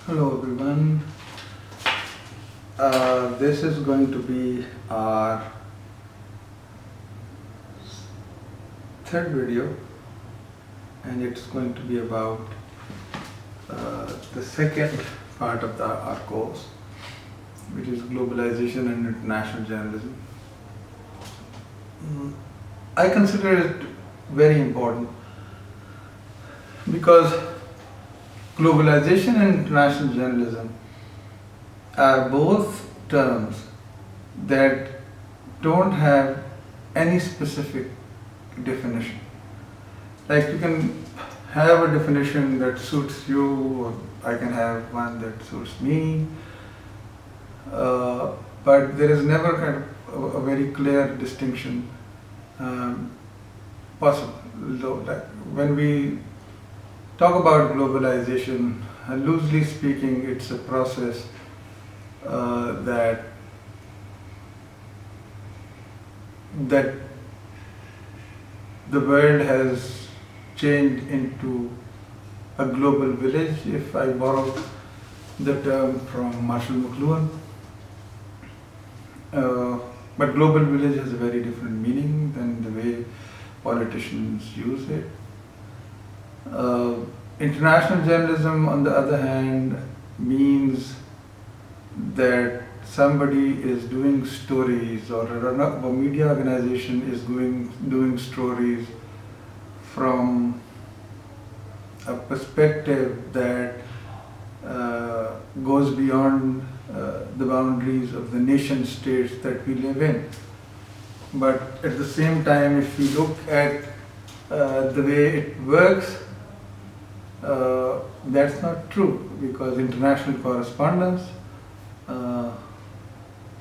Hello everyone. This is going to be our third video, and it's going to be about the second part of our course, which is Globalization and International Journalism. I consider it very important because globalization and international journalism are both terms that don't have any specific definition. Like you can have a definition that suits you, or I can have one that suits me, but there is never kind of a very clear distinction possible. Like when we talk about globalization, loosely speaking, it's a process that the world has changed into a global village, if I borrow the term from Marshall McLuhan. But global village has a very different meaning than the way politicians use it. International journalism, on the other hand, means that somebody is doing stories, or a media organization is doing stories from a perspective that goes beyond the boundaries of the nation states that we live in. But at the same time, if we look at the way it works, that's not true, because international correspondence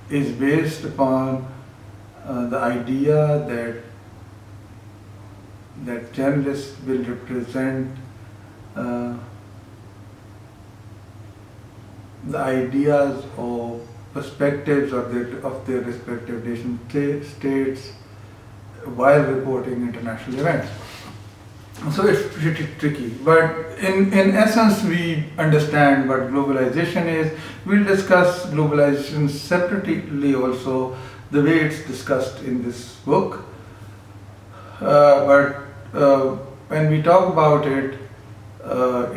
is based upon the idea that journalists will represent the ideas or perspectives of their respective nation states while reporting international events. So it's pretty tricky, but in essence we understand what globalization is. We'll discuss globalization separately also, the way it's discussed in this book. But when we talk about it,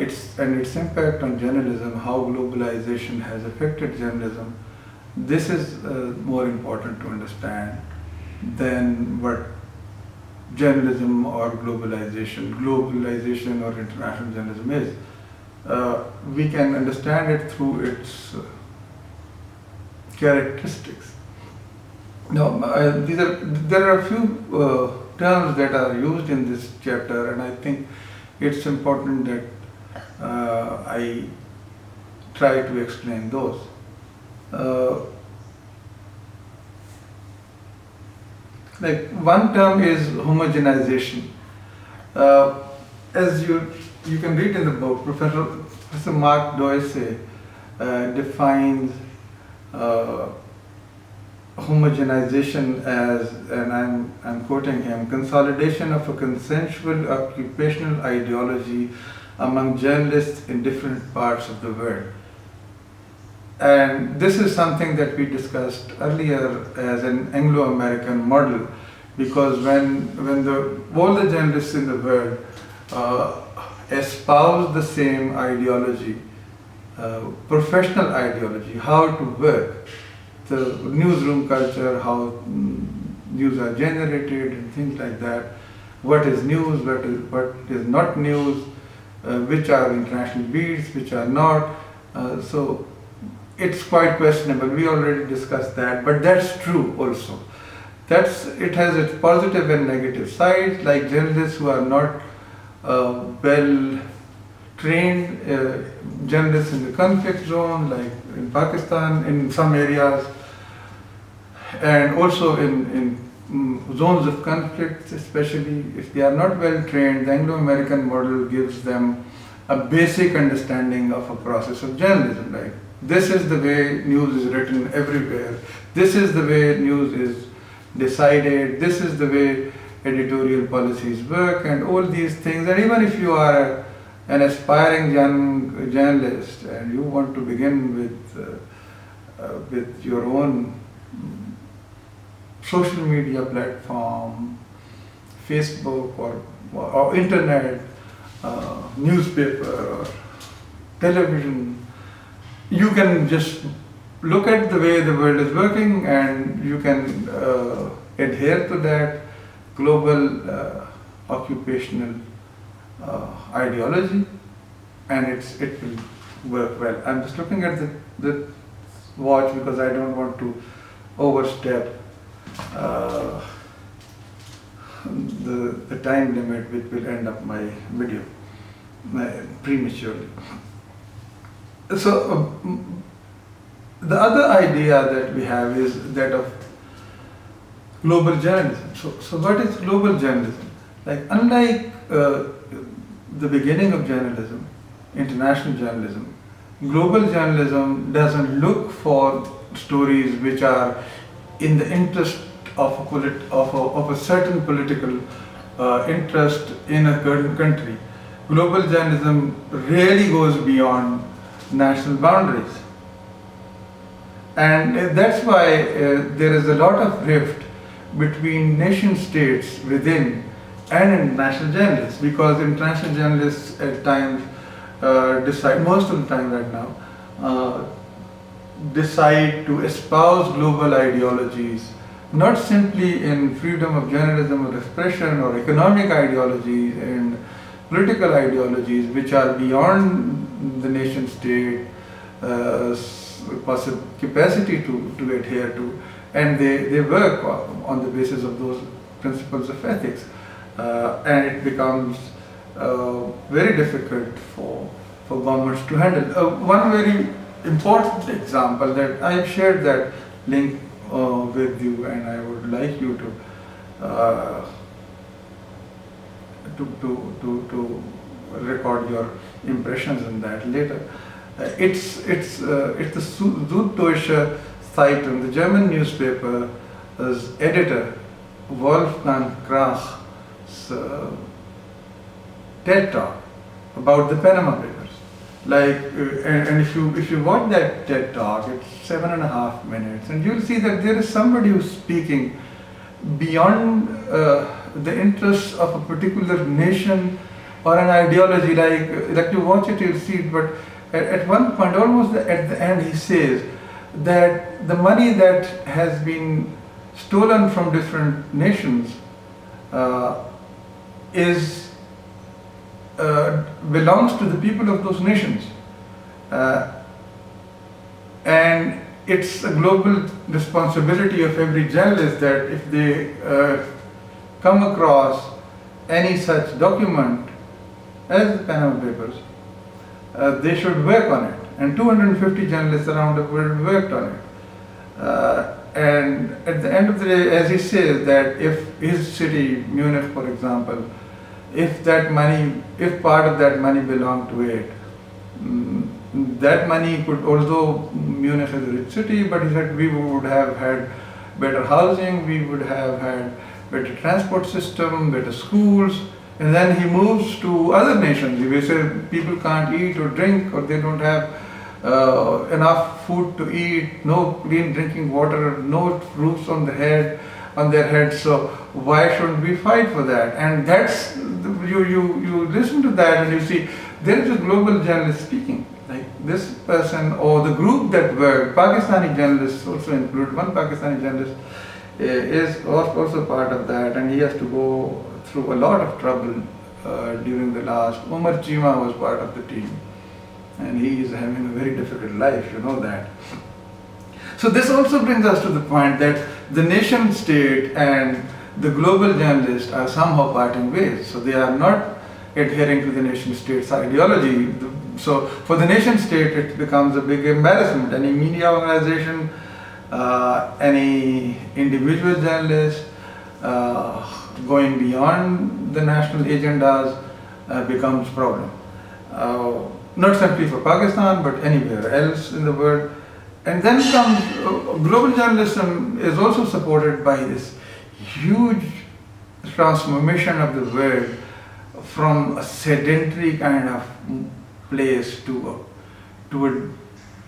its impact on journalism, how globalization has affected journalism, this is more important to understand than what journalism or globalization or international journalism is. We can understand it through its characteristics. Now, there are a few terms that are used in this chapter, and I think it's important that I try to explain those. Like one term is homogenization. As you can read in the book, Professor Mark Doisy defines homogenization as, and I'm quoting him, consolidation of a consensual occupational ideology among journalists in different parts of the world. And this is something that we discussed earlier as an Anglo-American model, because when all the journalists in the world espouse the same ideology, professional ideology, how to work, the newsroom culture, how news are generated and things like that, what is news, what is not news, which are international beats, which are not. So it's quite questionable. We already discussed that, but that's true also. It has its positive and negative sides, like journalists who are not well trained, journalists in the conflict zone, like in Pakistan, in some areas, and also in zones of conflict, especially if they are not well trained. The Anglo-American model gives them a basic understanding of a process of journalism, like this is the way news is written everywhere, this is the way news is decided, this is the way editorial policies work, and all these things. And even if you are an aspiring young journalist and you want to begin with your own social media platform, Facebook or internet, newspaper or television, you can just look at the way the world is working and you can adhere to that global occupational ideology, and it will work well. I'm just looking at the watch because I don't want to overstep the time limit, which will end up my video prematurely. So the other idea that we have is that of global journalism. So what is global journalism? Like, unlike the beginning of journalism, international journalism, global journalism doesn't look for stories which are in the interest of a certain political interest in a country. Global journalism really goes beyond national boundaries. And that's why there is a lot of rift between nation states within and international journalists, because international journalists at times decide, most of the time right now, decide to espouse global ideologies, not simply in freedom of journalism or expression or economic ideologies and political ideologies which are beyond the nation state capacity to adhere to, and they work on the basis of those principles of ethics, and it becomes very difficult for governments to handle. One very important example that I have shared that link with you, and I would like you to record your impressions on that later. It's the Süddeutsche Zeitung, the German newspaper's editor, Wolfgang Krach's TED Talk about the Panama Papers. Like, and if you watch that TED Talk, it's 7.5 minutes, and you'll see that there is somebody who's speaking beyond the interests of a particular nation or an ideology. Like you watch it, you'll see it, but at one point, almost at the end, he says that the money that has been stolen from different nations belongs to the people of those nations, and it's a global responsibility of every journalist that if they come across any such document as the Panama Papers, they should work on it. And 250 journalists around the world worked on it. And at the end of the day, as he says, that if his city, Munich for example, if part of that money belonged to it, that money could, although Munich is a rich city, but he said we would have had better housing, we would have had better transport system, better schools. And then he moves to other nations. He say people can't eat or drink, or they don't have enough food to eat, no clean drinking water, no roofs on their heads. So why shouldn't we fight for that? And that's you listen to that and you see there is a global journalist speaking. Like this person or the group that worked, Pakistani journalists also include. One Pakistani journalist is also part of that, and he has to go through a lot of trouble during the last. Umar Chima was part of the team, and he is having a very difficult life, you know that. So this also brings us to the point that the nation state and the global journalists are somehow parting ways. So they are not adhering to the nation state's ideology. So for the nation state, it becomes a big embarrassment. Any media organization, any individual journalist going beyond the national agendas becomes problem. Not simply for Pakistan, but anywhere else in the world. And then comes global journalism is also supported by this huge transformation of the world from a sedentary kind of place to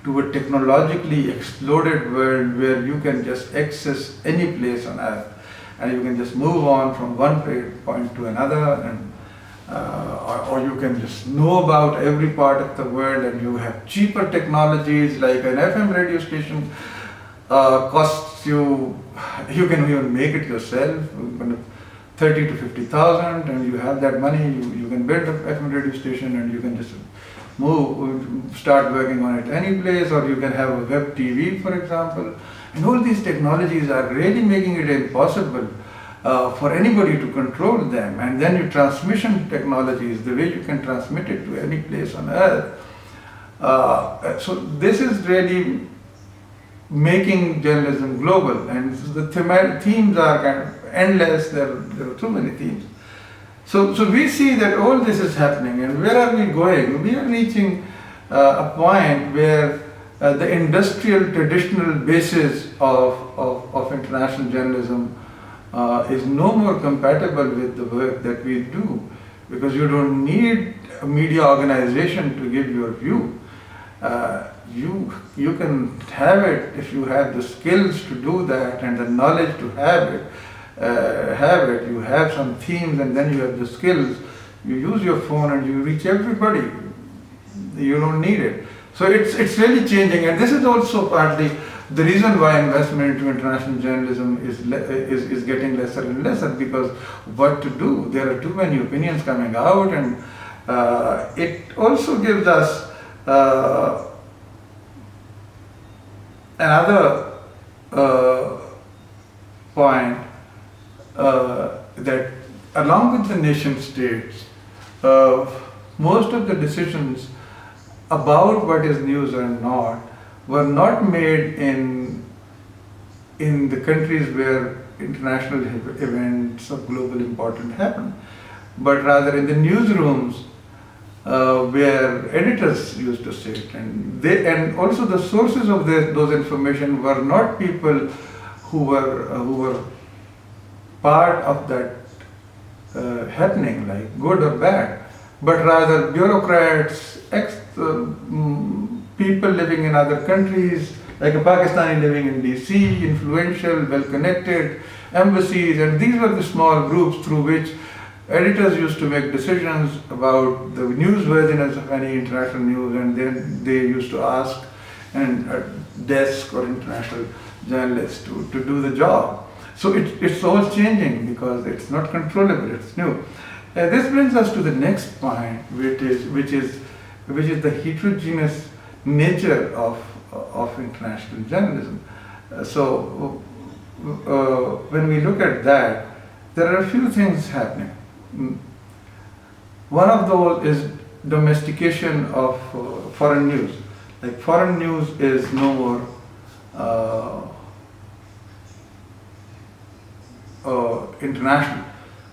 a technologically exploded world where you can just access any place on earth and you can just move on from one point to another, and or you can just know about every part of the world, and you have cheaper technologies like an FM radio station costs you can even make it yourself, 30 to 50,000, and you have that money, you can build a FM radio station and you can just start working on it any place, or you can have a web TV, for example. And all these technologies are really making it impossible for anybody to control them. And then your transmission technologies, the way you can transmit it to any place on earth. So this is really making journalism global, and the themes are kind of endless. There are too many themes. So we see that all this is happening, and where are we going? We are reaching a point where the industrial traditional basis of international journalism is no more compatible with the work that we do, because you don't need a media organization to give your view. You can have it if you have the skills to do that and the knowledge to have it. You have some themes, and then you have the skills. You use your phone and you reach everybody. You don't need it. So it's really changing, and this is also partly the reason why investment into international journalism is getting lesser and lesser, because what to do? There are too many opinions coming out, and it also gives us another point that along with the nation states, most of the decisions about what is news or not were not made in the countries where international events of global importance happen, but rather in the newsrooms where editors used to sit, and also the sources of those information were not people who were part of that happening, like good or bad, but rather bureaucrats, people living in other countries, like a Pakistani living in DC, influential, well-connected, embassies, and these were the small groups through which editors used to make decisions about the newsworthiness of any international news, and then they used to ask a desk or international journalist to do the job. So it's all changing because it's not controllable, it's new. This brings us to the next point, which is the heterogeneous nature of international journalism. So when we look at that, there are a few things happening. One of those is domestication of foreign news. Like foreign news is no more international.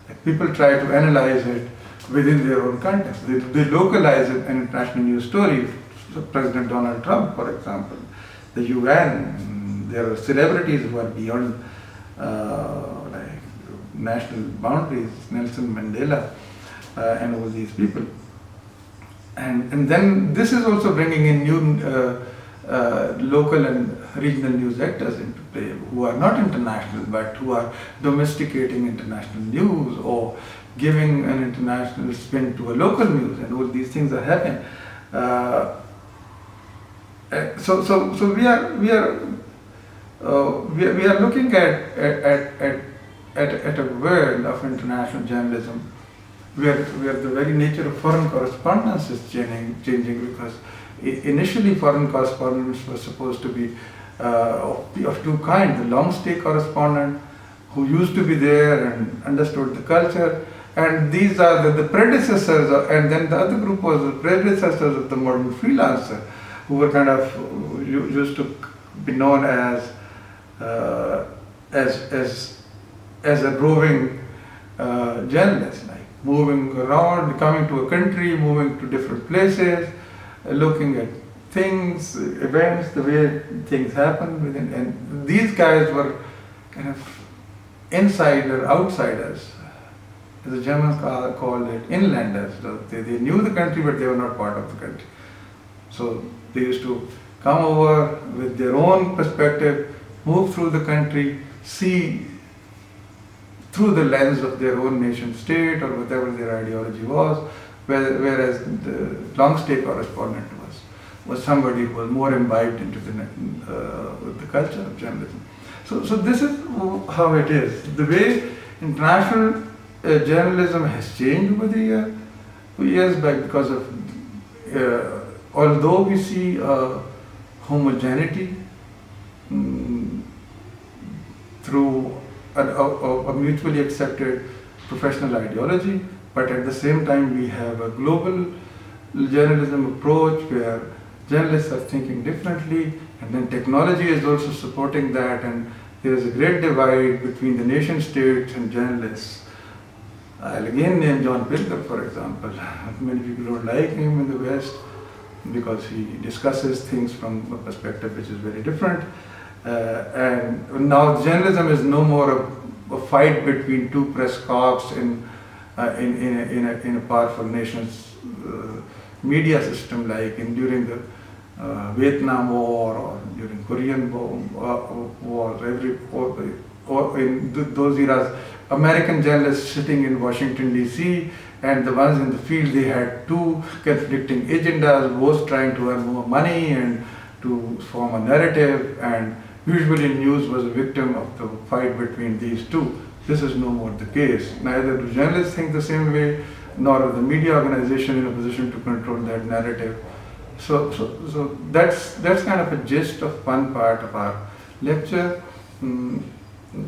Like people try to analyze it within their own context. They localize an international news story. So President Donald Trump, for example, the UN, there are celebrities who are beyond like national boundaries, Nelson Mandela, and all these people. And then this is also bringing in new local and regional news actors into play, who are not international but who are domesticating international news or giving an international spin to a local news, and all these things are happening. So we are looking at a world of international journalism where the very nature of foreign correspondence is changing, because initially foreign correspondence was supposed to be of two kinds: the long-stay correspondent who used to be there and understood the culture, and these are the predecessors and then the other group was the predecessors of the modern freelancer, who were kind of used to be known as a roving journalist, like moving around, coming to a country, moving to different places, looking at things, events, the way things happen within. And these guys were kind of outsiders, The Germans called it inlanders. So they knew the country, but they were not part of the country. So they used to come over with their own perspective, move through the country, see through the lens of their own nation state or whatever their ideology was, whereas the long stay correspondent was somebody who was more imbibed into with the culture of journalism. So this is how it is. The way international journalism has changed over the years because of, although we see homogeneity through a mutually accepted professional ideology, but at the same time we have a global journalism approach where journalists are thinking differently, and then technology is also supporting that, and there is a great divide between the nation states and journalists. I'll again name John Pilger, for example. Many people don't like him in the West because he discusses things from a perspective which is very different. And now journalism is no more a fight between two press corps in a powerful nation's media system, like during the Vietnam War or during Korean War, or in those eras, American journalists sitting in Washington DC, and the ones in the field, they had two conflicting agendas, both trying to earn more money and to form a narrative, and usually news was a victim of the fight between these two. This is no more the case. Neither do journalists think the same way, nor are the media organization in a position to control that narrative. So that's kind of a gist of one part of our lecture.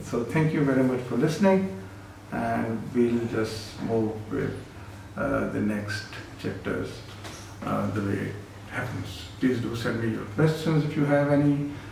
So thank you very much for listening, and we'll just move with the next chapters the way it happens. Please do send me your questions if you have any.